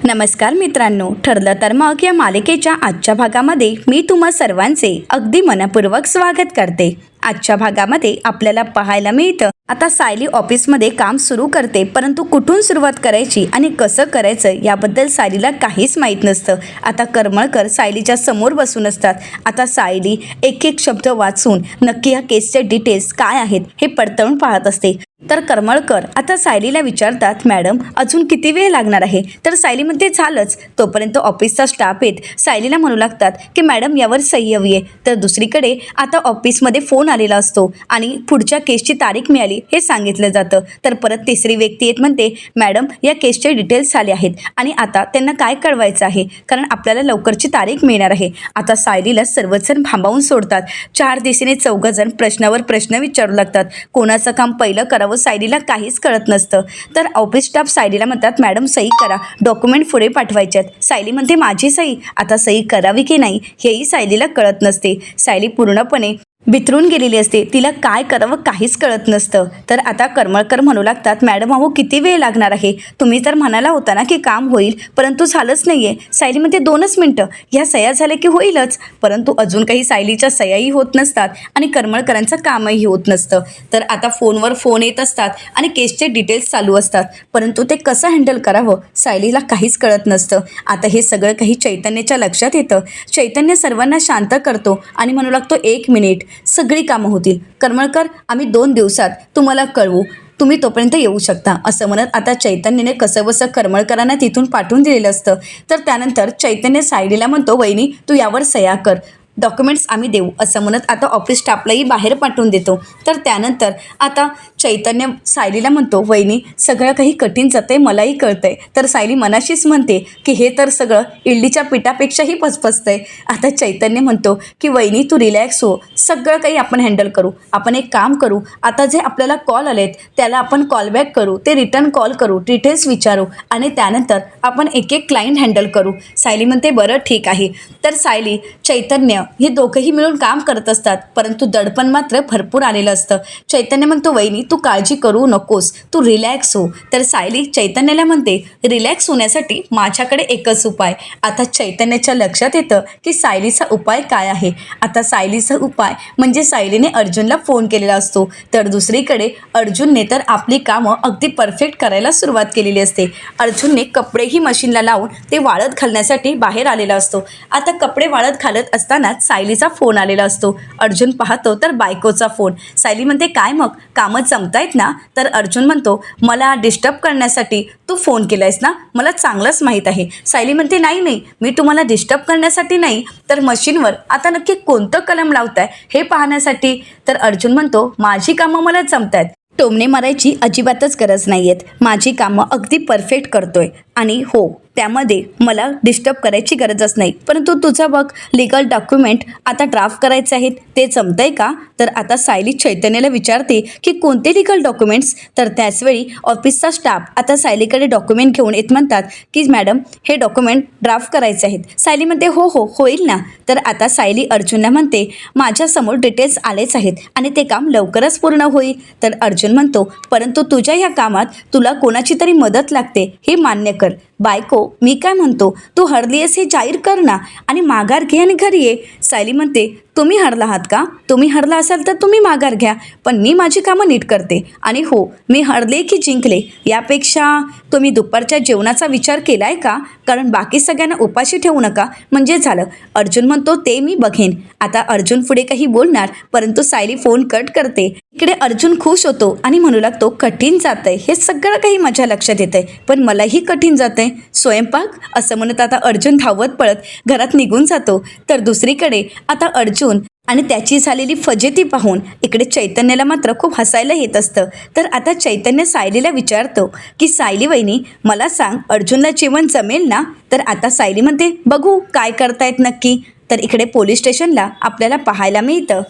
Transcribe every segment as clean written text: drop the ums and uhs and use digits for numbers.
नमस्कार मित्रांनो, ठरलं तर मग या मालिकेच्या आजच्या भागामध्ये मी तुम्हा सर्वांचे अगदी मनपूर्वक स्वागत करते। आजच्या भागामध्ये आपल्याला पाहायला मिळतं आता सायली ऑफिसमध्ये काम सुरू करते, परंतु कुठून सुरुवात करायची आणि कसं करायचं याबद्दल सायलीला काहीच माहीत नसतं। आता करमळकर सायलीच्या समोर बसून असतात। आता सायली एक एक शब्द वाचून नक्की या केसचे डिटेल्स काय आहेत हे पडताळून पाहत असते। तर करमळकर आता सायलीला विचारतात, मॅडम अजून किती वेळ लागणार आहे? तर सायली म्हणते झालंच। तोपर्यंत ऑफिसचा स्टाफ येत सायलीला म्हणू लागतात की मॅडम यावर सही हवी आहे। तर दुसरीकडे आता ऑफिसमध्ये फोन आलेला असतो आणि पुढच्या केसची तारीख मिळाली हे सांगितलं जातं। तर परत तिसरी व्यक्ती येत म्हणते, मॅडम या केसचे डिटेल्स आले आहेत आणि आता त्यांना काय कळवायचं आहे, कारण आपल्याला लवकरची तारीख मिळणार आहे। आता सायलीला सर्वजण भांबावून सोडतात। चार दिशेने चौघजण प्रश्नावर प्रश्न विचारू लागतात। कोणाचं काम पहिलं करावं सायलीला काहीच कळत नसतं। तर ऑफिस स्टाफ सायलीला म्हणतात, मॅडम सही करा, डॉक्युमेंट पुढे पाठवायचे आहेत। सायली म्हणते माझी सही, आता सही करावी की नाही हेही सायलीला कळत नसते। सायली पूर्णपणे बिथरून गेलेली असते, तिला काय करावं काहीच कळत नसतं। तर आता करमळकर म्हणू लागतात, मॅडम अहो किती वेळ लागणार आहे? तुम्ही तर म्हणाला होता ना की काम होईल, परंतु झालंच नाही आहे। सायली म्हणते 2च मिनटं, ह्या सह्या झाल्या की होईलच। परंतु अजून काही सायलीच्या सह्याही होत नसतात आणि करमळकरांचं कामही होत नसतं। तर आता फोनवर फोन येत असतात आणि केसचे डिटेल्स चालू असतात, परंतु ते कसं हँडल करावं सायलीला काहीच कळत नसतं। आता हे सगळं काही चैतन्याच्या लक्षात येतं। चैतन्य सर्वांना शांत करतो आणि म्हणू लागतो, 1 मिनिट, सगळी कामं होतील। करमळकर आम्ही 2 दिवसात तुम्हाला कळवू, तुम्ही तोपर्यंत येऊ शकता असं म्हणत आता चैतन्याने कसंबसं करमळकरांना तिथून पाठवून दिलेलं असतं। तर त्यानंतर चैतन्य सायलीला म्हणतो, वहिनी तू यावर सह्या कर, डॉक्युमेंट्स आम्ही देऊ असं म्हणत आता ऑफिस स्टाफलाही बाहेर पाठवून देतो। तर त्यानंतर आता चैतन्य सायलीला म्हणतो, वहिनी सगळं काही कठीण जातंय, मलाही कळतंय। तर सायली मनाशीच म्हणते की हे तर सगळं इडलीच्या पिठापेक्षाही पचपचतंय। आता चैतन्य म्हणतो की वहिनी तू रिलॅक्स हो, सगळं काही आपण हँडल करू। आपण एक काम करू, आता जे आपल्याला कॉल आलेत त्याला आपण कॉलबॅक करू, ते रिटर्न कॉल करू, डिटेल्स विचारू आणि त्यानंतर आपण एक एक क्लायंट हँडल करू। सायली म्हणते बरं ठीक आहे। तर सायली चैतन्य हे दोघंही मिळून काम करत असतात, परंतु दडपण मात्र भरपूर आलेलं असतं। चैतन्य म्हणतो, वहिनी तू काळजी करू नकोस, तू रिलॅक्स हो। तर सायली चैतन्याला म्हणते, रिलॅक्स होण्यासाठी माझ्याकडे एकच उपाय। आता चैतन्याच्या लक्षात येतं की सायलीचा उपाय काय आहे। आता सायलीचा उपाय म्हणजे सायलीने अर्जुनला फोन केलेला असतो। तर दुसरीकडे अर्जुनने तर आपली कामं अगदी परफेक्ट करायला सुरुवात केलेली असते। अर्जुनने कपडेही मशीनला लावून ते वाळत घालण्यासाठी बाहेर आलेला असतो। आता कपडे वाळत घालत असताना सायलीचा फोन आलेला असतो। अर्जुन पाहतो तर बायकोचा फोन। सायली म्हणते, काय मग कामं जमतायत ना? तर अर्जुन म्हणतो, मला डिस्टर्ब करण्यासाठी तू फोन केलायस ना, मला चांगलंच माहीत आहे। सायली म्हणते, नाही नाही, मी तुम्हाला डिस्टर्ब करण्यासाठी नाही, तर मशीनवर आता नक्की कोणतं कलम लावताय हे पाहण्यासाठी। तर अर्जुन म्हणतो, माझी कामं मला जमतायत, टोमणे मारायची अजिबातच गरज नाही आहेत, माझी कामं अगदी परफेक्ट करतोय आणि हो त्यामध्ये मला डिस्टर्ब करायची गरजच नाही। परंतु तुझं बघ लिगल डॉक्युमेंट आता ड्राफ्ट करायचे आहेत, ते जमतंय का? तर आता सायली चैतन्याला विचारते की कोणते लिगल डॉक्युमेंट्स? तर त्याचवेळी ऑफिसचा स्टाफ आता सायलीकडे डॉक्युमेंट घेऊन येत म्हणतात की मॅडम हे डॉक्युमेंट ड्राफ्ट करायचे आहेत। सायली म्हणते, हो हो होईल ना। तर आता सायली अर्जुनला म्हणते, माझ्यासमोर डिटेल्स आलेच आहेत आणि ते काम लवकरच पूर्ण होईल। तर अर्जुन म्हणतो, परंतु तुझ्या या कामात तुला कोणाची तरी मदत लागते हे मान्य कर। बायको मी काय म्हणतो, तू हरली आहेस हे जाहीर कर ना आणि माघार घे आणि घरी ये। सायली म्हणते, तुम्ही हरला आहात का? तुम्ही हरला असाल तर तुम्ही माघार घ्या, पण मी माझी कामं नीट करते आणि हो मी हरले की जिंकले यापेक्षा तुम्ही दुपारच्या जेवणाचा विचार केलाय का? कारण बाकी सगळ्यांना उपाशी ठेवू नका म्हणजे झालं। अर्जुन म्हणतो, ते मी बघेन। आता अर्जुन पुढे काही बोलणार, परंतु सायली फोन कट करते। इकडे अर्जुन खुश होतो आणि म्हणू लागतो, कठीण जातंय हे सगळं काही माझ्या लक्षात येतंय, पण मलाही कठीण जातंय स्वयंपाक असं म्हणत आता अर्जुन धावत पळत घरात निघून जातो। तर दुसरीकडे आता अर्जुन आणि त्याची झालेली फजिती पाहून इकडे चैतन्याला मात्र खूप हसायला येत असतं। तर आता चैतन्य सायलीला विचारतो की सायली वहिनी मला सांग, अर्जुनला जेवण जमेल ना? तर आता सायली म्हणते, बघू काय करतायत नक्की। तर इकडे पोलीस स्टेशनला आपल्याला पाहायला मिळतं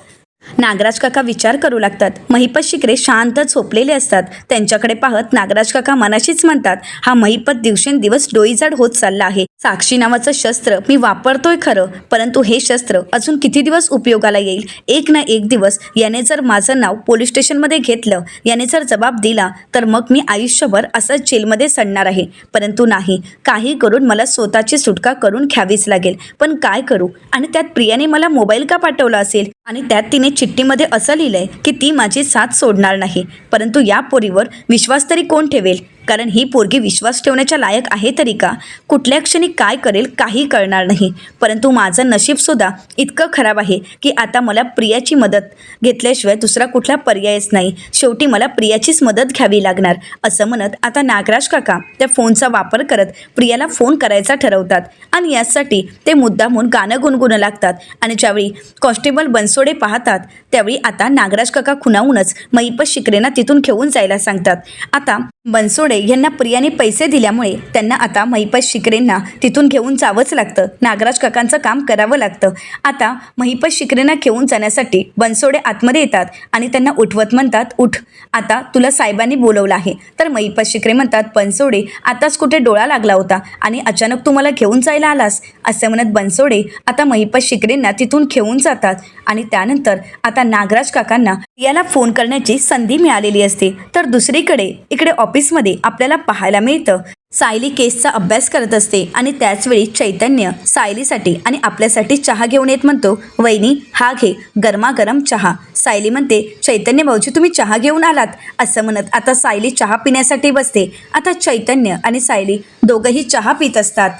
नागराज काका विचार करू लागतात। महिपत शिकरे शांत झोपलेले असतात। त्यांच्याकडे पाहत नागराज काका मनाशीच म्हणतात, हा महिपत दिवसेंदिवस डोईजाड होत चालला आहे। साक्षी नावाचं शस्त्र मी वापरतोय खरं, परंतु हे शस्त्र अजून किती दिवस उपयोगाला येईल? एक ना एक दिवस याने जर माझं नाव पोलीस स्टेशनमध्ये घेतलं, याने जर जबाब दिला, तर मग मी आयुष्यभर असंच जेलमध्ये सडणार आहे. परंतु नाही, काही करून मला स्वतःची सुटका करून घ्यावीच लागेल. पण काय करू? आणि त्यात प्रियाने मला मोबाईल का पाठवला असेल? आणि त्यात तिने चिठ्ठीमध्ये असं लिहिलंय की ती माझी साथ सोडणार नाही. परंतु या पोरीवर विश्वास तरी कोण ठेवेल? कारण ही पोरगी विश्वास ठेवण्याच्या लायक आहे तरी का? कुठल्या क्षणी काय करेल काही कळणार नाही. परंतु माझं नशीबसुद्धा इतकं खराब आहे की आता मला प्रियाची मदत घेतल्याशिवाय दुसरा कुठला पर्यायच नाही. शेवटी मला प्रियाचीच मदत घ्यावी लागणार. असं म्हणत आता नागराज काका त्या फोनचा वापर करत प्रियाला फोन करायचा ठरवतात आणि यासाठी ते मुद्दामून गाणं गुणगुणू लागतात. आणि ज्यावेळी कॉन्स्टेबल बनसोडे पाहतात त्यावेळी आता नागराज काका खुणावूनच महिपत शिकरेंना तिथून घेऊन जायला सांगतात. आता बनसोडे यांना प्रियाने पैसे दिल्यामुळे त्यांना आता महिपत शिकरेंना तिथून घेऊन जावंच लागतं. नागराज काकांचं काम करावं लागतं. आता महिपत शिकरेंना घेऊन जाण्यासाठी बनसोडे आतमध्ये येतात आणि त्यांना उठवत म्हणतात, उठ, आता तुला साहेबांनी बोलवलं आहे. तर महिपत शिकरे म्हणतात, बनसोडे आताच कुठे डोळा लागला होता आणि अचानक तू मला घेऊन जायला आलास? असं म्हणत बनसोडे आता महिपत शिकरेंना तिथून घेऊन जातात. आणि त्यानंतर आता नागराज काकांना याला फोन करण्याची संधी मिळालेली असते. तर दुसरीकडे इकडे ऑफिसमध्ये आपल्याला पाहायला मिळतं सायली केसचा अभ्यास करत असते आणि त्याचवेळी चैतन्य सायलीसाठी आणि आपल्यासाठी चहा घेऊन येत म्हणतो, वहिनी हा घे गरमागरम चहा. सायली म्हणते, चैतन्य भाऊजी तुम्ही चहा घेऊन आलात? असं म्हणत आता सायली चहा पिण्यासाठी बसते. आता चैतन्य आणि सायली दोघंही चहा पित असतात.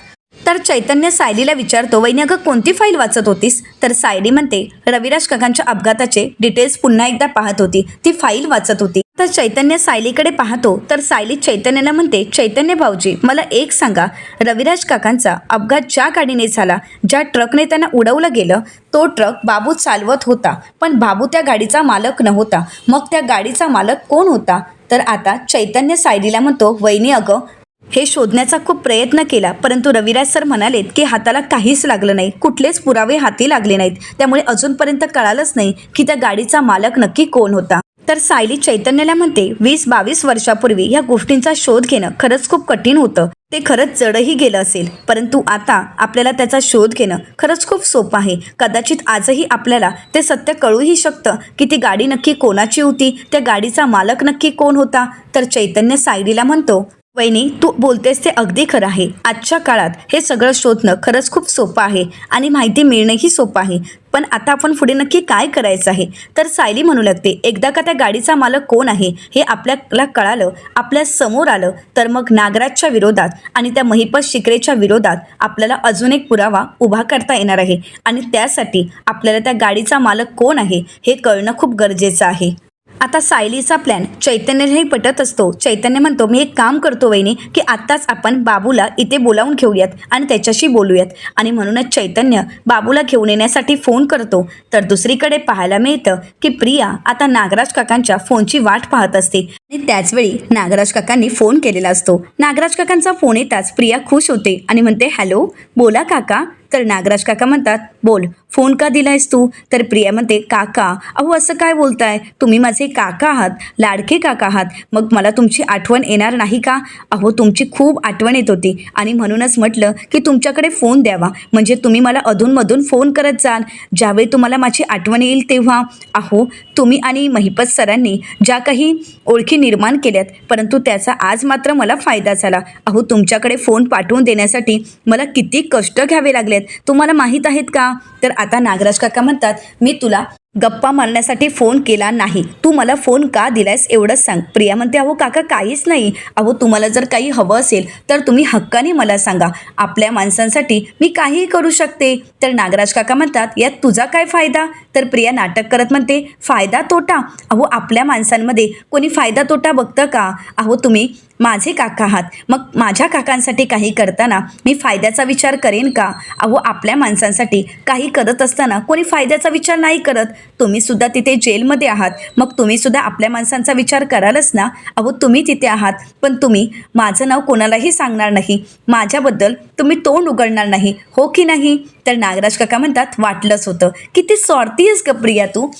तर चैतन्य सायलीला विचारतो, वहिनी अगं कोणती फाईल वाचत होतीस? तर सायली म्हणते, रविराज काकांच्या अपघाताचे डिटेल्स पुन्हा एकदा पाहत होती, ती फाईल वाचत होती. तर चैतन्य सायलीकडे पाहतो तर सायली चैतन्याला म्हणते, चैतन्य भाऊजी मला एक सांगा, रविराज काकांचा अपघात ज्या गाडीने झाला, ज्या ट्रकने त्यांना उडवलं गेलं, तो ट्रक बाबू चालवत होता, पण बाबू त्या गाडीचा मालक नव्हता. मग त्या गाडीचा मालक कोण होता? तर आता चैतन्य सायलीला म्हणतो, वहिनी अगं हे शोधण्याचा खूप प्रयत्न केला, परंतु रविराज सर म्हणालेत की हाताला काहीच लागलं नाही, कुठलेच पुरावे हाती लागले नाहीत, त्यामुळे अजूनपर्यंत कळालंच नाही की त्या गाडीचा मालक नक्की कोण होता. तर सायली चैतन्याला म्हणते, 20-22 वर्षापूर्वी या गोष्टींचा शोध घेणं खरंच खूप कठीण होतं. ते खरंच जडही गेलं असेल, परंतु आता आपल्याला त्याचा शोध घेणं खरंच खूप सोपं आहे. कदाचित आजही आपल्याला ते सत्य कळूही शकतं की ती गाडी नक्की कोणाची होती, त्या गाडीचा मालक नक्की कोण होता. तर चैतन्य सायलीला म्हणतो, वहिनी तू बोलतेस ते अगदी खरं आहे. आजच्या काळात हे सगळं शोधणं खरंच खूप सोपं आहे आणि माहिती मिळणंही सोपं आहे. पण आता आपण पुढे नक्की काय करायचं आहे? तर सायली म्हणू लागते, एकदा का त्या गाडीचा मालक कोण आहे हे आपल्याला कळालं, आपल्या समोर आलं, तर मग नागराजच्या विरोधात आणि त्या महिपत शिकरेच्या विरोधात आपल्याला अजून एक पुरावा उभा करता येणार आहे. आणि त्यासाठी आपल्याला त्या गाडीचा मालक कोण आहे हे कळणं खूप गरजेचं आहे. आता सायलीचा प्लॅन चैतन्यालाही पटत असतो. चैतन्य म्हणतो, मी एक काम करतो वहिनी की आत्ताच आपण बाबूला इथे बोलावून घेऊयात आणि त्याच्याशी बोलूयात. आणि म्हणूनच चैतन्य बाबूला घेऊन येण्यासाठी फोन करतो. तर दुसरीकडे पाहायला मिळतं की प्रिया आता नागराज काकांच्या फोनची वाट पाहत असते आणि त्याचवेळी नागराज काकांनी फोन केलेला असतो. नागराज काकांचा फोन येताच प्रिया खुश होते आणि म्हणते, हॅलो बोला काका. तर नागराज काका म्हणतात, बोल फोन का दिलायस तू? तर प्रिया म्हणते, काका अहो असं काय बोलताय, तुम्ही माझे काका आहात, लाडके काका आहात, मग मला तुमची आठवण येणार नाही का? अहो तुमची खूप आठवण येत होती आणि म्हणूनच म्हटलं की तुमच्याकडे फोन द्यावा, म्हणजे तुम्ही मला अधूनमधून फोन करत जाल, ज्यावेळी तुम्हाला माझी आठवण येईल तेव्हा. अहो तुम्ही आणि महिपत सरांनी ज्या काही ओळखी निर्माण केल्यात, परंतु त्याचा आज मात्र मला फायदा झाला. अहो तुमच्याकडे फोन पाठवून देण्यासाठी मला किती कष्ट घ्यावे लागले तुम्हाला माहीत आहेत का? तर आता नागराज काका म्हणतात, मी तुला गप्पा मारण्यासाठी फोन केला नाही, तू मला फोन का दिलायस एवढंच सांग. प्रिया म्हणते, अहो काका काहीच नाही, अहो तुम्हाला जर काही हवं असेल तर तुम्ही हक्काने मला सांगा, आपल्या माणसांसाठी मी काहीही करू शकते. तर नागराज काका म्हणतात, यात तुझा काय फायदा? तर प्रिया नाटक करत म्हणते, फायदा तोटा? अहो आपल्या माणसांमध्ये कोणी फायदा तोटा बघतं का? अहो तुम्ही माझे काका आहात, मग माझ्या काकांसाठी काही करताना मी फायद्याचा विचार करेन का? अहो आपल्या माणसांसाठी काही करत असताना कोणी फायद्याचा विचार नाही करत. तुम्ही सुद्धा तिथे जेलमध्ये आहात, मग तुम्ही सुद्धा आपल्या माणसांचा विचार करालच ना. अहो तुम्ही तिथे आहात, पण तुम्ही माझं नाव कोणालाही सांगणार नाही, माझ्याबद्दल तुम्ही तोंड उघडणार नाही, हो की नाही? तर नागराज काका म्हणतात, वाटलंच होतं, किती स्वार्थी आहेस ग प्रिया तू.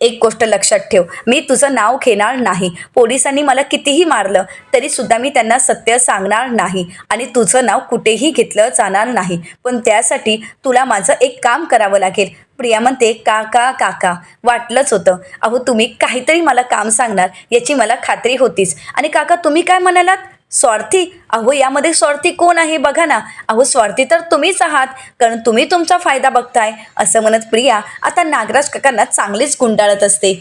एक गोष्ट लक्षात ठेव, मी तुझं नाव घेणार नाही. पोलिसांनी मला कितीही मारलं तरीसुद्धा मी त्यांना सत्य सांगणार नाही आणि तुझं नाव कुठेही घेतलं जाणार नाही. पण त्यासाठी तुला माझं एक काम करावं लागेल. प्रिया म्हणते, काका काका, वाटलंच होतं. अहो तुम्ही काहीतरी मला काम सांगणार याची मला खात्री होतीच. आणि काका तुम्ही काय म्हणालात? स्वार्थी? अहो यामध्ये स्वार्थी कोण आहे बघा ना. अहो स्वार्थी तर तुम्हीच आहात, कारण तुम्ही तुमचा फायदा बघताय. असं म्हणत प्रिया आता नागराज काकांना चांगलीच गुंडाळत असते.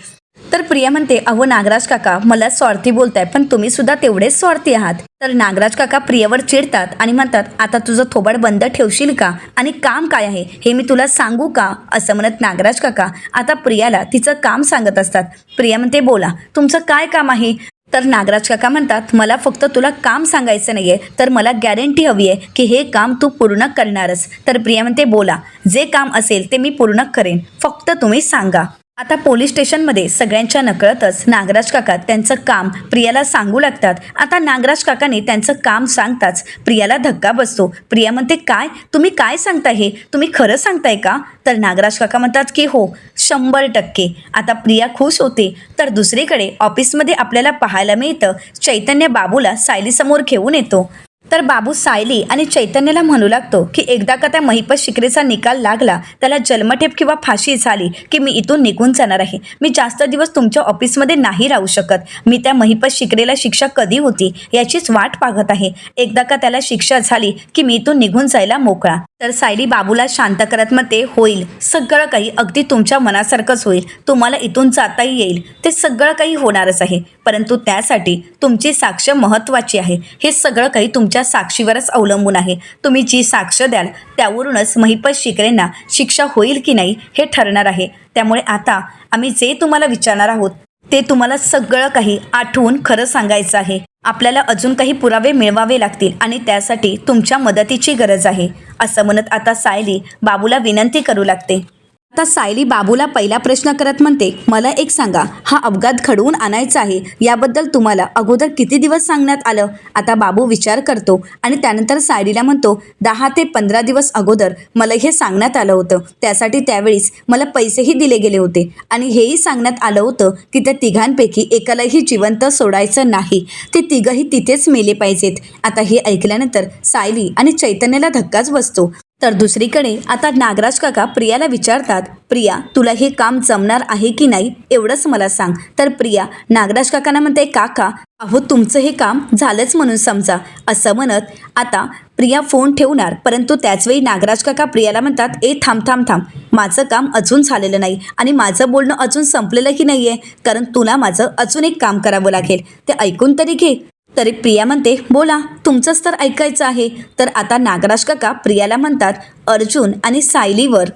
तर प्रिया म्हणते, अहो नागराज काका मला स्वार्थी बोलताय, पण तुम्ही सुद्धा तेवढेच स्वार्थी आहात. तर नागराज काका प्रियावर चिडतात आणि म्हणतात, आता तुझं थोबाड बंद ठेवशील का आणि काम काय आहे हे मी तुला सांगू का? असं म्हणत नागराज काका आता प्रियाला तिचं काम सांगत असतात. प्रिया म्हणते, बोला तुमचं काय काम आहे? तर नागराज काका म्हणतात, मला फक्त तुला काम सांगायचं नाहीये, तर मला गॅरंटी हवी आहे की हे काम तू पूर्ण करणारच. तर प्रिया म्हणते, बोला, जे काम असेल ते मी पूर्ण करेन, फक्त तुम्ही सांगा. आता पोलीस स्टेशनमध्ये सगळ्यांच्या नकळतच नागराज काका त्यांचं काम प्रियाला सांगू लागतात. आता नागराज काकाने त्यांचं काम सांगताच प्रियाला धक्का बसतो. प्रिया म्हणते, काय तुम्ही काय सांगताय? हे तुम्ही खरं सांगताय का? तर नागराज काका म्हणतात की हो, 100%. आता प्रिया खुश होते. तर दुसरीकडे ऑफिसमध्ये आपल्याला पाहायला मिळतं, चैतन्य बाबूला सायलीसमोर घेऊन येतो. तर बाबू सायली आणि चैतन्याला म्हणू लागतो की एकदा का त्या महिपत शिकरेचा निकाल लागला, त्याला जन्मठेप किंवा फाशी झाली की मी इथून निघून जाणार आहे. मी जास्त दिवस तुमच्या ऑफिसमध्ये नाही राहू शकत. मी त्या महिपत शिकरेला शिक्षा कधी होती याचीच वाट पाहत आहे. एकदा का त्याला शिक्षा झाली की मी इथून निघून जायला मोकळा. तर सायली बाबूला शांत करत म्हणते, होईल, सगळं काही अगदी तुमच्या मनासारखंच होईल. तुम्हाला इथून जाताही येईल. ते सगळं काही होणारच आहे, परंतु त्यासाठी तुमची साक्ष महत्त्वाची आहे. हे सगळं काही तुमच्या साक्षीवरच अवलंबून आहे. तुम्ही जी साक्ष द्याल त्यावरूनच महिपत शिकरेंना शिक्षा होईल की नाही हे ठरणार आहे. त्यामुळे आता आम्ही जे तुम्हाला विचारणार आहोत ते तुम्हाला सगळं काही आठवून खरं सांगायचं आहे. आपल्याला अजून काही पुरावे मिळवावे लागतील आणि त्यासाठी तुमच्या मदतीची गरज आहे. असं म्हणत आता सायली बाबूला विनंती करू लागते. आता सायली बाबूला पहिला प्रश्न करत म्हणते, मला एक सांगा, हा अपघात घडवून आणायचा आहे याबद्दल तुम्हाला अगोदर किती दिवस सांगण्यात आलं? आता बाबू विचार करतो आणि त्यानंतर सायलीला म्हणतो, 10 ते 15 दिवस अगोदर मला हे सांगण्यात आलं होतं. त्यासाठी त्यावेळीस मला पैसेही दिले गेले होते आणि हेही सांगण्यात आलं होतं की त्या तिघांपैकी एकालाही जिवंत सोडायचं नाही. ते तिघंही तिथेच मेले पाहिजेत. आता हे ऐकल्यानंतर सायली आणि चैतन्याला धक्काच बसतो. तर दुसरीकडे आता नागराज काका प्रियाला विचारतात, प्रिया तुला हे काम जमणार आहे की नाही एवढंच मला सांग. तर प्रिया नागराज काकांना म्हणते, काका अहो तुमचं हे काम झालंच म्हणून समजा. असं म्हणत आता प्रिया फोन ठेवणार, परंतु त्याचवेळी नागराज काका प्रियाला म्हणतात, थांब थांब थांब, माझं काम अजून झालेलं नाही आणि माझं बोलणं अजून संपलेलंही नाही आहे, कारण तुला माझं अजून एक काम करावं लागेल, ते ऐकून तरी घे. तरी प्रिया म्हणते, बोला, तुमचंच तर ऐकायचं आहे. तर आता नागराज काका प्रियाला म्हणतात, अर्जुन आणि सायलीवर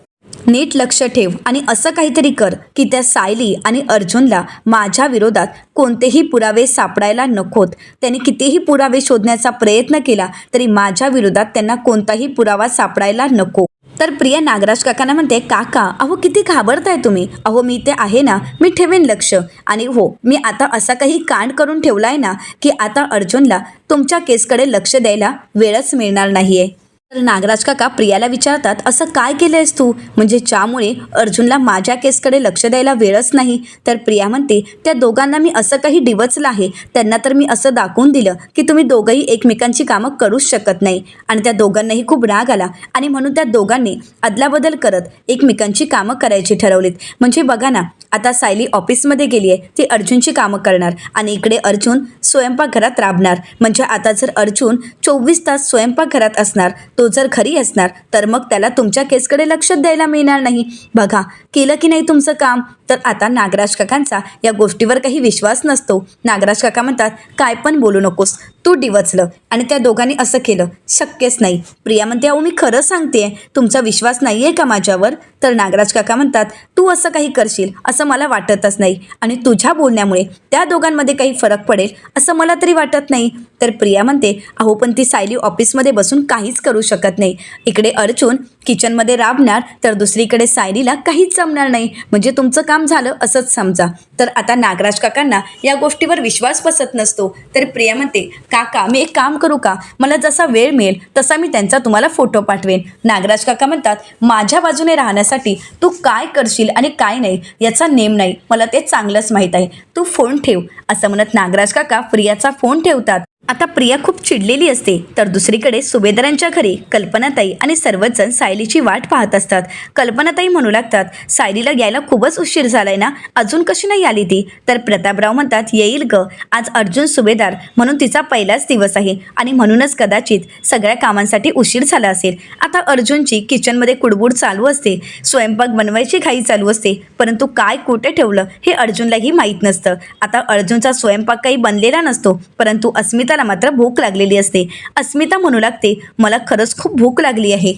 नीट लक्ष ठेव आणि असं काहीतरी कर की त्या सायली आणि अर्जुनला माझ्या विरोधात कोणतेही पुरावे सापडायला नकोत. त्यांनी कितीही पुरावे शोधण्याचा प्रयत्न केला तरी माझ्या विरोधात त्यांना कोणताही पुरावा सापडायला नको. तर प्रिया नागराज काकांना म्हणते, काका अहो किती घाबरताय तुम्ही? अहो मी ते आहे ना, मी ठेवेन लक्ष. आणि हो, मी आता असा काही कांड करून ठेवलाय ना की आता अर्जुनला तुमच्या केसकडे लक्ष द्यायला वेळच मिळणार नाहीये. तर नागराज काका प्रियाला विचारतात, असं काय केलंयस तू म्हणजे ज्यामुळे अर्जुनला माझ्या केसकडे लक्ष द्यायला वेळच नाही? तर प्रिया म्हणते, त्या दोघांना मी असं काही डिवचलं आहे, त्यांना तर मी असं दाखवून दिलं की तुम्ही दोघंही एकमेकांची कामं करूच शकत नाही. आणि त्या दोघांनाही खूप राग आला आणि म्हणून त्या दोघांनी अदलाबदल करत एकमेकांची कामं करायची ठरवलीत. म्हणजे बघा ना, आता सायली ऑफिसमध्ये गेली आहे, ती अर्जुनची कामं करणार आणि इकडे अर्जुन स्वयंपाकघरात राबणार. म्हणजे आता जर अर्जुन 24 तास स्वयंपाकघरात असणार, तो जर घरी असणार, तर मग त्याला तुमच्या केसकडे लक्ष द्यायला मिळणार नाही. बघा केलं की नाही तुमचं काम. तर आता नागराज काकांचा या गोष्टीवर काही विश्वास नसतो. नागराज काका म्हणतात, काय पण बोलू नकोस, तू डिवचलं आणि त्या दोघांनी असं केलं, शक्यच नाही. प्रिया म्हणते, अहो मी खरं सांगते, तुमचा विश्वास नाही आहे का माझ्यावर? तर नागराज काका म्हणतात, तू असं काही करशील असं मला वाटतच नाही आणि तुझ्या बोलण्यामुळे त्या दोघांमध्ये काही फरक पडेल असं मला तरी वाटत नाही. तर प्रिया म्हणते, अहो पण ती सायली ऑफिसमध्ये बसून काहीच करू शकत नाही. इकडे अर्जुन किचनमध्ये राबणार तर दुसरीकडे सायलीला काहीच जमणार नाही, म्हणजे तुमचं काम झालं असंच समजा. तर आता नागराज काकांना या गोष्टीवर विश्वास बसत नसतो. तर प्रिया म्हणते, काका मी एक काम करू का, मला जसा वेळ मिळेल तसा मी त्यांचा तुम्हाला फोटो पाठवेन. नागराज काका म्हणतात, माझ्या बाजूने राहण्यासाठी तू काय करशील आणि काय नाही याचा नेम नाही, मला ते चांगलंच माहीत आहे, तू फोन ठेव. असं म्हणत नागराज काका प्रियाचा फोन ठेवतात. आता प्रिया खूप चिडलेली असते. तर दुसरीकडे सुभेदारांच्या घरी कल्पनाताई आणि सर्वच जण सायलीची वाट पाहत असतात. कल्पनाताई म्हणू लागतात, सायलीला यायला खूपच उशीर झालाय ना, अजून कशी नाही आली ती. तर प्रतापराव म्हणतात, येईल ग, आज अर्जुन सुभेदार म्हणून तिचा पहिलाच दिवस आहे आणि म्हणूनच कदाचित सगळ्या कामांसाठी उशीर झाला असेल. आता अर्जुनची किचनमध्ये कुडबुड चालू असते, स्वयंपाक बनवायची घाई चालू असते, परंतु काय कुठे ठेवलं हे अर्जुनलाही माहीत नसतं. आता अर्जुनचा स्वयंपाक काही बनलेला नसतो, परंतु अस्मिताला मात्र भूक लागलेली असते. अस्मिता म्हणू लागते, मला खरंच खूप भूक लागली आहे.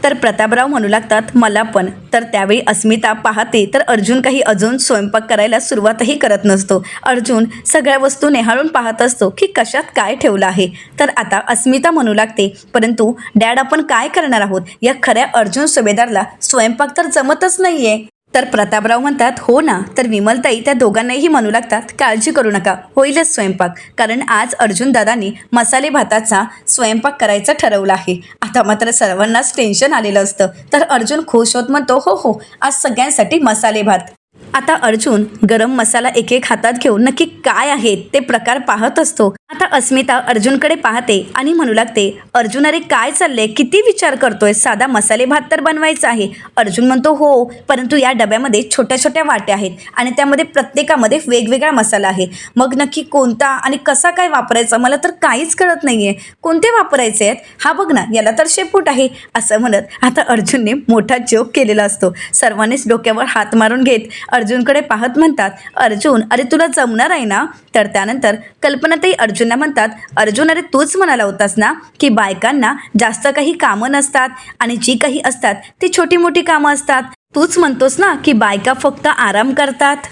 तर प्रतापराव म्हणू लागतात, मला पण. तर त्यावेळी अस्मिता पाहते तर अर्जुन काही अजून स्वयंपाक करायला सुरुवातही करत नसतो. अर्जुन सगळ्या वस्तू नेहाळून पाहत असतो की कशात काय ठेवलं आहे. तर आता अस्मिता म्हणू लागते, परंतु डॅड आपण काय करणार आहोत, या खऱ्या अर्जुन सुभेदारला स्वयंपाक तर जमतच नाहीये. तर प्रतापराव म्हणतात, हो ना. तर विमलताई त्या दोघांनाही म्हणू लागतात, काळजी करू नका, होईलच स्वयंपाक, कारण आज अर्जुन दादांनी मसाले भाताचा स्वयंपाक करायचं ठरवलं आहे. आता मात्र सर्वांनाच टेन्शन आलेलं असतं. तर अर्जुन खुश होत म्हणतो, हो हो, आज सगळ्यांसाठी मसाले भात. आता अर्जुन गरम मसाला एक एक हातात घेऊन नक्की काय आहे ते प्रकार पाहत असतो. आता अस्मिता अर्जुनकडे पाहते आणि म्हणू लागते, अर्जुन अरे काय चाललंय, किती विचार करतोय, साधा मसाले भात तर बनवायचा आहे. अर्जुन म्हणतो, हो, परंतु या डब्यामध्ये छोट्या छोट्या वाट्या आहेत आणि त्यामध्ये प्रत्येकामध्ये वेगवेगळा मसाला आहे. मग नक्की कोणता आणि कसा काय वापरायचा मला तर काहीच कळत नाहीये, कोणते वापरायचे आहेत, हा बघ ना, याला तर शेपूट आहे. असं म्हणत आता अर्जुनने मोठा जोक केलेला असतो. सर्वांनीच डोक्यावर हात मारून घेत अर्जुनकडे पाहत म्हणतात, अर्जुन अरे तुला जमणार आहे ना. तर त्यानंतर कल्पनाताई अर्जुनला म्हणतात, अर्जुन अरे तूच म्हणाला होतास ना की बायकांना जास्त काही कामं नसतात आणि जी काही असतात ती छोटी मोठी कामं असतात. तूच म्हणतोस ना की बायका फक्त आराम करतात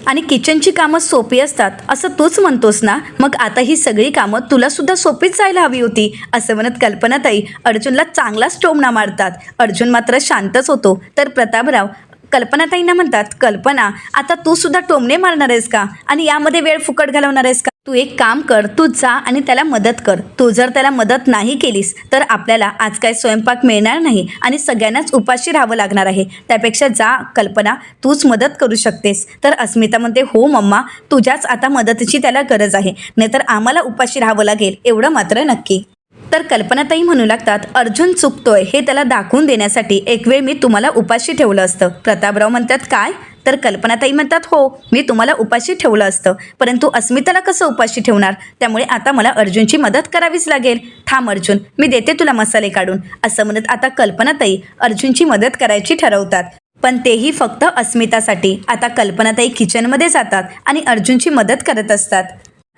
आणि किचनची कामं सोपी असतात, असं तूच म्हणतोस ना. मग आता ही सगळी कामं तुला सुद्धा सोपीच जायला हवी होती. असं म्हणत कल्पनाताई अर्जुनला चांगलाच टोमणा मारतात. अर्जुन मात्र शांतच होतो. तर प्रतापराव कल्पनाताईंना म्हणतात, कल्पना आता तू सुद्धा टोमणे मारणार आहेस का आणि यामध्ये वेळ फुकट घालवणार आहेस का. तू एक काम कर, तू जा आणि त्याला मदत कर. तू जर त्याला मदत नाही केलीस तर आपल्याला आज काय स्वयंपाक मिळणार नाही आणि सगळ्यांनाच उपाशी राहावं लागणार आहे. त्यापेक्षा जा कल्पना, तूच मदत करू शकतेस. तर अस्मिता म्हणते, हो मम्मा, तुझ्याच आता मदतीची त्याला गरज आहे, नाहीतर आम्हाला उपाशी राहावं लागेल, एवढं मात्र नक्की. तर कल्पनाताई म्हणू लागतात, अर्जुन चुकतोय हे त्याला दाखवून देण्यासाठी एक वेळ मी तुम्हाला उपाशी ठेवलं असतं. प्रतापराव म्हणतात, काय. तर कल्पनाताई म्हणतात, हो, मी तुम्हाला उपाशी ठेवलं असतं, परंतु अस्मिताला कसं उपाशी ठेवणार, त्यामुळे आता मला अर्जुनची मदत करावीच लागेल. थांब अर्जुन, मी देते तुला मसाले काढून. असं म्हणत आता कल्पनाताई अर्जुनची मदत करायची ठरवतात, पण तेही फक्त अस्मितासाठी. आता कल्पनाताई किचनमध्ये जातात आणि अर्जुनची मदत करत असतात.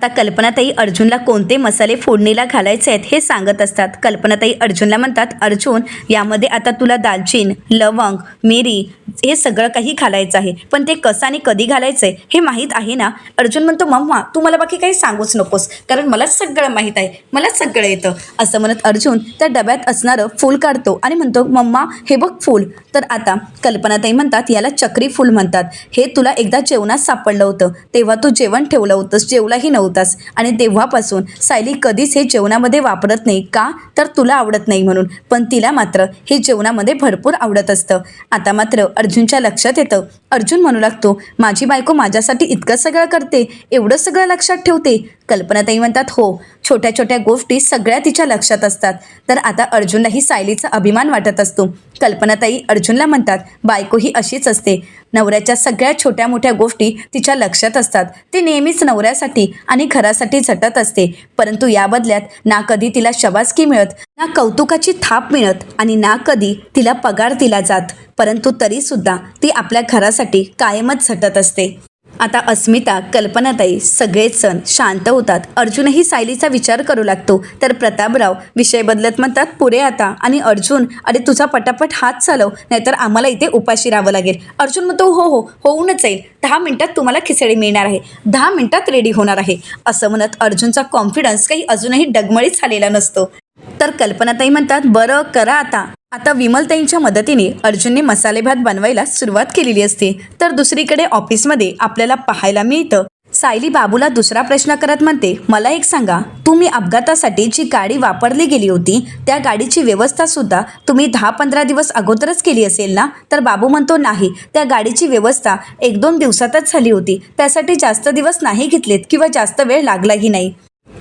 आता कल्पनाताई अर्जुनला कोणते मसाले फोडणीला घालायचे आहेत हे सांगत असतात. कल्पनाताई अर्जुनला म्हणतात, अर्जुन यामध्ये आता तुला दालचीन, लवंग, मिरी हे सगळं काही घालायचं आहे, पण ते कसं आणि कधी घालायचं आहे हे माहीत आहे ना. अर्जुन म्हणतो, मम्मा तू मला बाकी काही सांगूच नकोस, कारण मला सगळं माहीत आहे, मला सगळं येतं. असं म्हणत अर्जुन त्या डब्यात असणारं फूल काढतो आणि म्हणतो, मम्मा हे बघ फूल. तर आता कल्पनाताई म्हणतात, याला चक्री फूल म्हणतात. हे तुला एकदा जेवणात सापडलं होतं, तेव्हा तू जेवण ठेवलं होतंस, जेवलाही नव्हतास आणि तेव्हापासून सायली कधीच हे जेवणामध्ये वापरत नाही. का तर तुला आवडत नाही म्हणून, पण तिला मात्र हे जेवणामध्ये भरपूर आवडत असतं. आता मात्र अर्जुनच्या लक्षात येतं. अर्जुन म्हणू लागतो, माझी बायको माझ्यासाठी इतकं सगळं करते, एवढं सगळं लक्षात ठेवते. कल्पनाताई म्हणतात, हो, छोट्या छोट्या गोष्टी सगळ्या तिच्या लक्षात असतात. तर आता अर्जुनलाही सायलीचा अभिमान वाटत असतो. कल्पनाताई अर्जुनला म्हणतात, बायको ही अशीच असते, नवऱ्याच्या सगळ्या छोट्या मोठ्या गोष्टी तिच्या लक्षात असतात. ती नेहमीच नवऱ्यासाठी आणि घरासाठी झटत असते, परंतु या बदल्यात ना कधी तिला शाबासकी मिळत, ना कौतुकाची थाप मिळत आणि ना कधी तिला पगार दिला जात, परंतु तरीसुद्धा ती आपल्या घरासाठी कायमच झटत असते. आता अस्मिता, कल्पनाताई सगळेच जण शांत होतात. अर्जुनही सायलीचा विचार करू लागतो. तर प्रतापराव विषय बदलत म्हणतात, पुढे आता. आणि अर्जुन, अरे तुझा पटापट हात चालव, नाहीतर आम्हाला इथे उपाशी राहावं लागेल. अर्जुन म्हणतो, हो हो, होऊनच जाईल, 10 मिनिटात तुम्हाला खिचडी मिळणार आहे, 10 मिनिटात रेडी होणार आहे. असं म्हणत अर्जुनचा कॉन्फिडन्स काही अजूनही डगमळीत झालेला नसतो. तर कल्पनाताई म्हणतात, बरं करा आता. आता विमलताईंच्या मदतीने अर्जुनने मसाले भात बनवायला सुरुवात केलेली असते. तर दुसरीकडे ऑफिसमध्ये आपल्याला पाहायला मिळतं सायली बाबूला दुसरा प्रश्न करत म्हणते, मला एक सांगा, तुम्ही अपघातासाठी जी गाडी वापरली गेली होती त्या गाडीची व्यवस्था सुद्धा तुम्ही 10-15 दिवस अगोदरच केली असेल ना? तर बाबू म्हणतो, नाही, त्या गाडीची व्यवस्था 1-2 दिवसातच झाली होती, त्यासाठी जास्त दिवस नाही घेतलेत किंवा जास्त वेळ लागलाही नाही.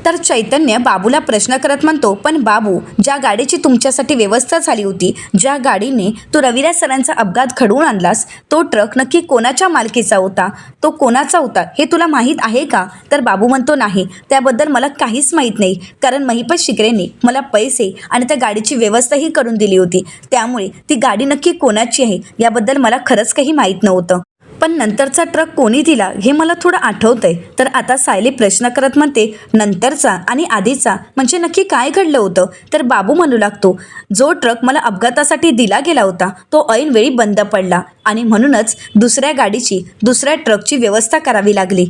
तर चैतन्य बाबूला प्रश्न करत म्हणतो, पण बाबू, ज्या गाडीची तुमच्यासाठी व्यवस्था झाली होती, ज्या गाडीने तू रविराज सरांचा अपघात घडवून आणलास, तो ट्रक नक्की कोणाच्या मालकीचा होता, तो कोणाचा होता हे तुला माहीत आहे का? तर बाबू म्हणतो, नाही, त्याबद्दल मला काहीच माहीत नाही, कारण महिपत शिकरेंनी मला पैसे आणि त्या गाडीची व्यवस्थाही करून दिली होती, त्यामुळे ती गाडी नक्की कोणाची आहे याबद्दल मला खरंच काही माहीत नव्हतं. पण नंतरचा ट्रक कोणी दिला हे मला थोडं आठवतंय. तर आता सायली प्रश्न करत म्हणते, नंतरचा आणि आधीचा म्हणजे नक्की काय घडलं होतं? तर बाबू म्हणू लागतो, जो ट्रक मला अपघातासाठी दिला गेला होता तो ऐनवेळी बंद पडला आणि म्हणूनच दुसऱ्या गाडीची, दुसऱ्या ट्रकची व्यवस्था करावी लागली.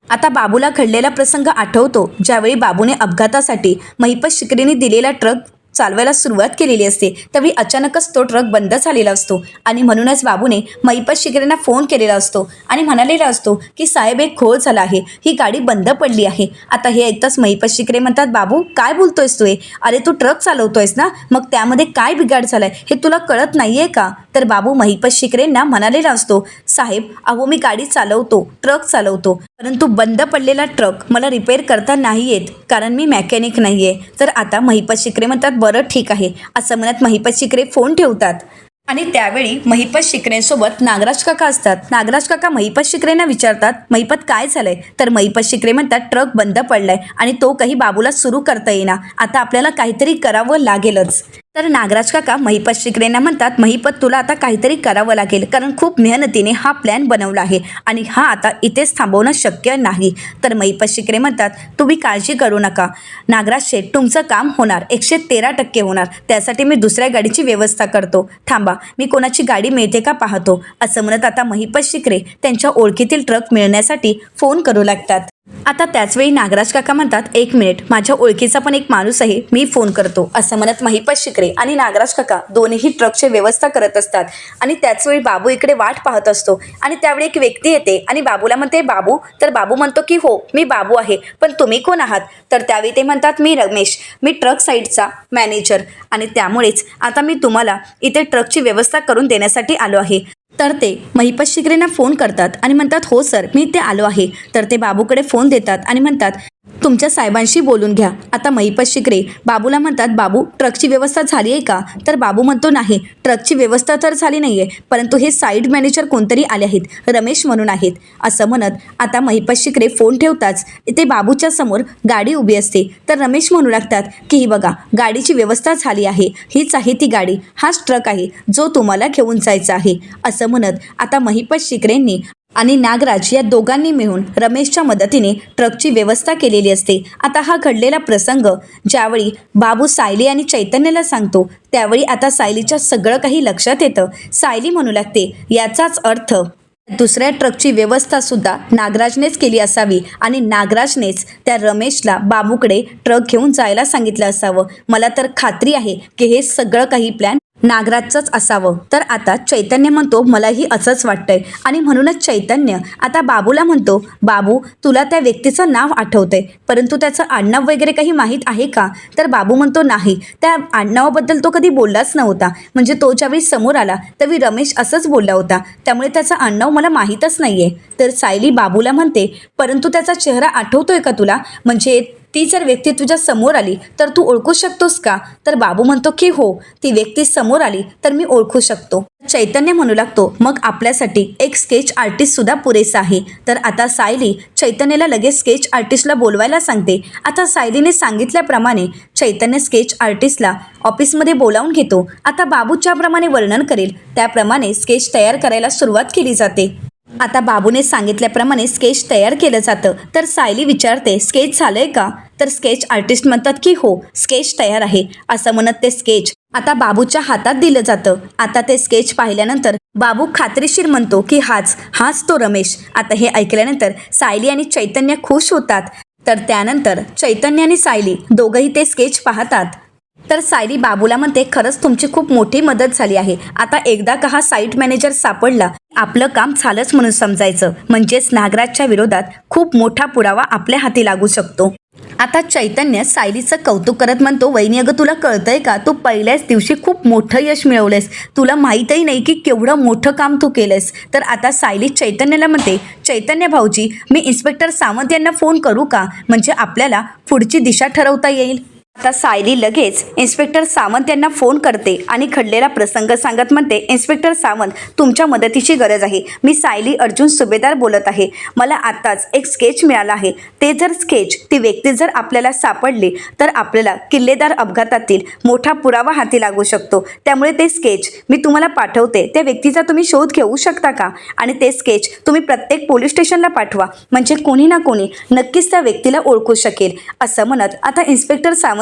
आता बाबूला घडलेला प्रसंग आठवतो, ज्यावेळी बाबूने अपघातासाठी महिपत शिकरेने दिलेला ट्रक चालवायला सुरुवात केलेली असते, त्यावेळी अचानकच तो ट्रक बंद झालेला असतो आणि म्हणूनच बाबूने महिपत शिकरेंना फोन केलेला असतो आणि म्हणालेला असतो की साहेब, एक घोळ झाला आहे, ही गाडी बंद पडली आहे. आता हे ऐकताच महिपत शिकरे म्हणतात, बाबू, काय बोलतोयस तू? अरे तू ट्रक चालवतोयस ना, मग त्यामध्ये काय बिघाड झालाय हे तुला कळत नाहीये का? तर बाबू महिपत शिकरेंना म्हणालेला असतो, साहेब, अहो मी गाडी चालवतो, ट्रक चालवतो, परंतु बंद पडलेला ट्रक मला रिपेअर करता नाही येत, कारण मी मेकॅनिक नाही आहे. तर आता महिपत शिकरे म्हणतात, बरं ठीक आहे, असं म्हणत महिपत शिकरे फोन ठेवतात. आणि त्यावेळी महिपत शिकरेंसोबत नागराज काका असतात. नागराज काका महिपत शिकरेंना विचारतात, महिपत काय झालंय? तर महिपत शिकरे म्हणतात, ट्रक बंद पडलाय आणि तो काही बाबूला सुरू करता येईना, आता आपल्याला काहीतरी करावं लागेलच. तर नागराज काका महिपत शिकरेंना म्हणतात, महिपत, तुला आता काहीतरी करावं लागेल, कारण खूप मेहनतीने हा प्लॅन बनवला आहे आणि हा आता इथेच थांबवणं शक्य नाही. तर महिपत शिकरे म्हणतात, तुम्ही काळजी करू नका नागराज शेठ, तुमचं काम होणार, 113% होणार, त्यासाठी मी दुसऱ्या गाडीची व्यवस्था करतो, थांबा, मी कोणाची गाडी मिळते का पाहतो. असं म्हणत आता महिपत शिकरे त्यांच्या ओळखीतील ट्रक मिळण्यासाठी फोन करू लागतात. आता त्याचवेळी नागराज काका म्हणतात, 1 मिनिट, माझ्या ओळखीचा पण एक माणूस आहे, मी फोन करतो. असं म्हणत महिपत शिकरे आणि नागराज काका दोन्हीही ट्रकची व्यवस्था करत असतात आणि त्याचवेळी बाबू इकडे वाट पाहत असतो आणि त्यावेळी एक व्यक्ती येते आणि बाबूला म्हणते, बाबू? तर बाबू म्हणतो की हो, मी बाबू आहे, पण तुम्ही कोण आहात? तर त्यावेळी ते म्हणतात, मी रमेश, मी ट्रक साईडचा मॅनेजर आणि त्यामुळेच आता मी तुम्हाला इथे ट्रकची व्यवस्था करून देण्यासाठी आलो आहे. तर ते महिपत शिकरेंना फोन करतात आणि म्हणतात, हो सर, मी इथे आलो आहे. तर ते बाबूकडे फोन देतात आणि म्हणतात, तुमच्या साहेबांशी बोलून घ्या. आता महिपत शिकरे बाबूला म्हणतात, बाबू, ट्रकची व्यवस्था झाली आहे का? तर बाबू म्हणतो, नाही, ट्रकची व्यवस्था तर झाली नाही आहे, परंतु हे साईड मॅनेजर कोणतरी आले आहेत, रमेश म्हणून आहेत. असं म्हणत आता महिपत शिकरे फोन ठेवताच इथे बाबूच्या समोर गाडी उभी असते. तर रमेश म्हणू लागतात की ही बघा, गाडीची व्यवस्था झाली आहे, हीच आहे ती गाडी, हाच ट्रक आहे जो तुम्हाला घेऊन जायचा आहे. असं म्हणत आता महिपत शिकरेंनी आणि नागराज या दोघांनी मिळून रमेशच्या मदतीने ट्रकची व्यवस्था केलेली असते. आता हा घडलेला प्रसंग ज्यावेळी बाबू सायली आणि चैतन्याला सांगतो, त्यावेळी आता सायलीच्या सगळं काही लक्षात येतं. सायली म्हणू लागते, याचाच अर्थ दुसऱ्या ट्रकची व्यवस्था सुद्धा नागराजनेच केली असावी आणि नागराजनेच त्या रमेशला बाबूकडे ट्रक घेऊन जायला सांगितलं असावं. मला तर खात्री आहे की हे सगळं काही प्लॅन नागराजचंच असावं. तर आता चैतन्य म्हणतो, मलाही असंच वाटतंय आणि म्हणूनच चैतन्य आता बाबूला म्हणतो, बाबू, तुला त्या व्यक्तीचं नाव आठवतंय, परंतु त्याचं आडनाव वगैरे काही माहीत आहे का? तर बाबू म्हणतो, नाही, त्या आडनावाबद्दल तो कधी बोललाच नव्हता, म्हणजे तो ज्यावेळी समोर आला त्यावेळी रमेश असंच बोलला होता, त्यामुळे त्याचं आडनाव मला माहीतच नाही आहे. तर सायली बाबूला म्हणते, परंतु त्याचा चेहरा आठवतोय का तुला? म्हणजे ती जर व्यक्ती तुझ्या समोर आली तर तू ओळखू शकतोस का? तर बाबू म्हणतो की हो, ती व्यक्ती समोर आली तर मी ओळखू शकतो. चैतन्य म्हणू लागतो, मग आपल्यासाठी एक स्केच आर्टिस्ट सुद्धा पुरेसा आहे. तर आता सायली चैतन्याला लगेच स्केच आर्टिस्टला बोलवायला सांगते. आता सायलीने सांगितल्याप्रमाणे चैतन्य स्केच आर्टिस्टला ऑफिसमध्ये बोलावून घेतो. आता बाबू ज्याप्रमाणे वर्णन करेल त्याप्रमाणे स्केच तयार करायला सुरुवात केली जाते. आता बाबूने सांगितल्याप्रमाणे स्केच तयार केलं जातं. तर सायली विचारते, स्केच झालंय का? तर स्केच आर्टिस्ट म्हणतात की हो, स्केच तयार आहे. असं म्हणत ते स्केच आता बाबूच्या हातात दिलं जातं. आता ते स्केच पाहिल्यानंतर बाबू खात्रीशीर म्हणतो की हाच तो रमेश. आता हे ऐकल्यानंतर सायली आणि चैतन्य खुश होतात. तर त्यानंतर चैतन्य आणि सायली दोघंही ते स्केच पाहतात तर सायली बाबूला म्हणते, खरंच तुमची खूप मोठी मदत झाली आहे. आता एकदा का हा साईट मॅनेजर सापडला, आपलं काम झालंच म्हणून समजायचं. म्हणजेच नागराजच्या विरोधात खूप मोठा पुरावा आपल्या हाती लागू शकतो. आता चैतन्य सायलीचं कौतुक करत म्हणतो, वहिनी अगं तुला कळतंय का, तू पहिल्याच दिवशी खूप मोठं यश मिळवलंयस. तुला माहीतही नाही की केवढं मोठं काम तू केलंयस. तर आता सायली चैतन्याला म्हणते, चैतन्य भाऊजी, मी इन्स्पेक्टर सावंत यांना फोन करू का, म्हणजे आपल्याला पुढची दिशा ठरवता येईल. आता सायली लगेच इन्स्पेक्टर सावंत यांना फोन करते आणि घडलेला प्रसंग सांगत म्हणते, इन्स्पेक्टर सावंत, तुमच्या मदतीची गरज आहे. मी सायली अर्जुन सुभेदार बोलत आहे. मला आत्ताच एक स्केच मिळाला आहे. ते जर स्केच, ती व्यक्ती जर आपल्याला सापडली तर आपल्याला किल्लेदार अपघातातील मोठा पुरावा हाती लागू शकतो. त्यामुळे ते स्केच मी तुम्हाला पाठवते. त्या व्यक्तीचा तुम्ही शोध घेऊ शकता का, आणि ते स्केच तुम्ही प्रत्येक पोलीस स्टेशनला पाठवा, म्हणजे कोणी ना कोणी नक्कीच त्या व्यक्तीला ओळखू शकेल. असं म्हणत आता इन्स्पेक्टर सावंतांनी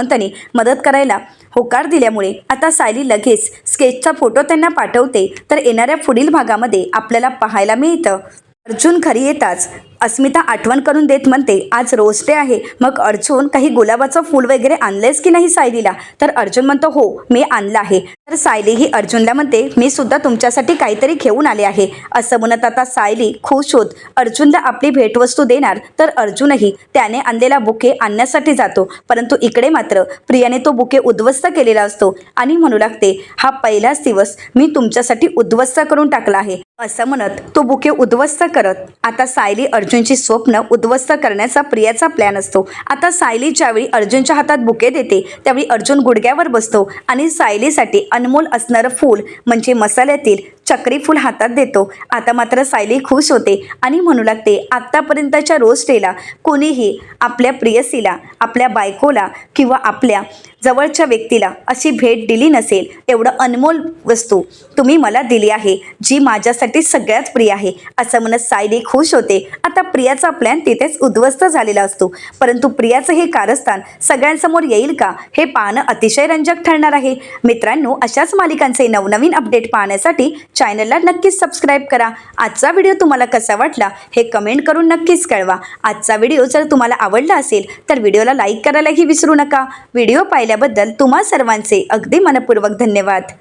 मदत करायला होकार दिल्यामुळे आता सायली लगेच स्केचचा फोटो त्यांना पाठवते. तर येणाऱ्या पुढील भागामध्ये आपल्याला पाहायला मिळतं, अर्जुन घरी येताच अस्मिता आठवण करून देत म्हणते, आज रोज डे आहे, मग अर्जुन काही गुलाबाचं फूल वगैरे आणलेस की नाही सायलीला. तर अर्जुन म्हणतो, हो मी आणलं आहे. तर सायली ही अर्जुनला म्हणते, मी सुद्धा तुमच्यासाठी काहीतरी घेऊन आले आहे. असं म्हणत आता सायली खुश होत अर्जुनला आपली भेटवस्तू देणार. तर अर्जुनही त्याने आणलेला बुके आणण्यासाठी जातो. परंतु इकडे मात्र प्रियाने तो बुके उद्ध्वस्त केलेला असतो आणि म्हणू लागते, हा पहिलाच दिवस मी तुमच्यासाठी उद्ध्वस्त करून टाकला आहे. असं म्हणत तो बुके उद्ध्वस्त करत आता सायली अर्जुनची स्वप्न उद्ध्वस्त करण्याचा प्रियाचा प्लॅन असतो. आता सायली ज्यावेळी अर्जुनच्या हातात बुके देते त्यावेळी अर्जुन गुडघ्यावर बसतो आणि सायलीसाठी अनमोल असणारं फूल म्हणजे मसाल्यातील चक्री फूल हातात देतो. आता मात्र सायली खुश होते आणि म्हणू लागते, आत्तापर्यंतच्या रोज डेला कोणीही आपल्या प्रियसीला, आपल्या बायकोला किंवा आपल्या जवळच्या व्यक्तीला अशी भेट दिली नसेल. एवढं अनमोल वस्तू तुम्ही मला दिली आहे, जी माझ्यासाठी सगळ्यात प्रिय आहे. असं म्हणत सायली खुश होते. आता प्रियाचा प्लॅन तिथेच उद्ध्वस्त झालेला असतो. परंतु प्रियाचं हे कारस्थान सगळ्यांसमोर येईल का, हे पाहणं अतिशय रंजक ठरणार आहे. मित्रांनो, अशाच मालिकांचे नवनवीन अपडेट पाहण्यासाठी चॅनलला नक्कीच सबस्क्राईब करा. आजचा व्हिडिओ तुम्हाला कसा वाटला हे कमेंट करून नक्कीच कळवा. आजचा व्हिडिओ जर तुम्हाला आवडला असेल तर व्हिडिओला लाईक करायलाही विसरू नका. व्हिडिओ पाहिल्याबद्दल तुम्हा सर्वांचे अगदी मनपूर्वक धन्यवाद.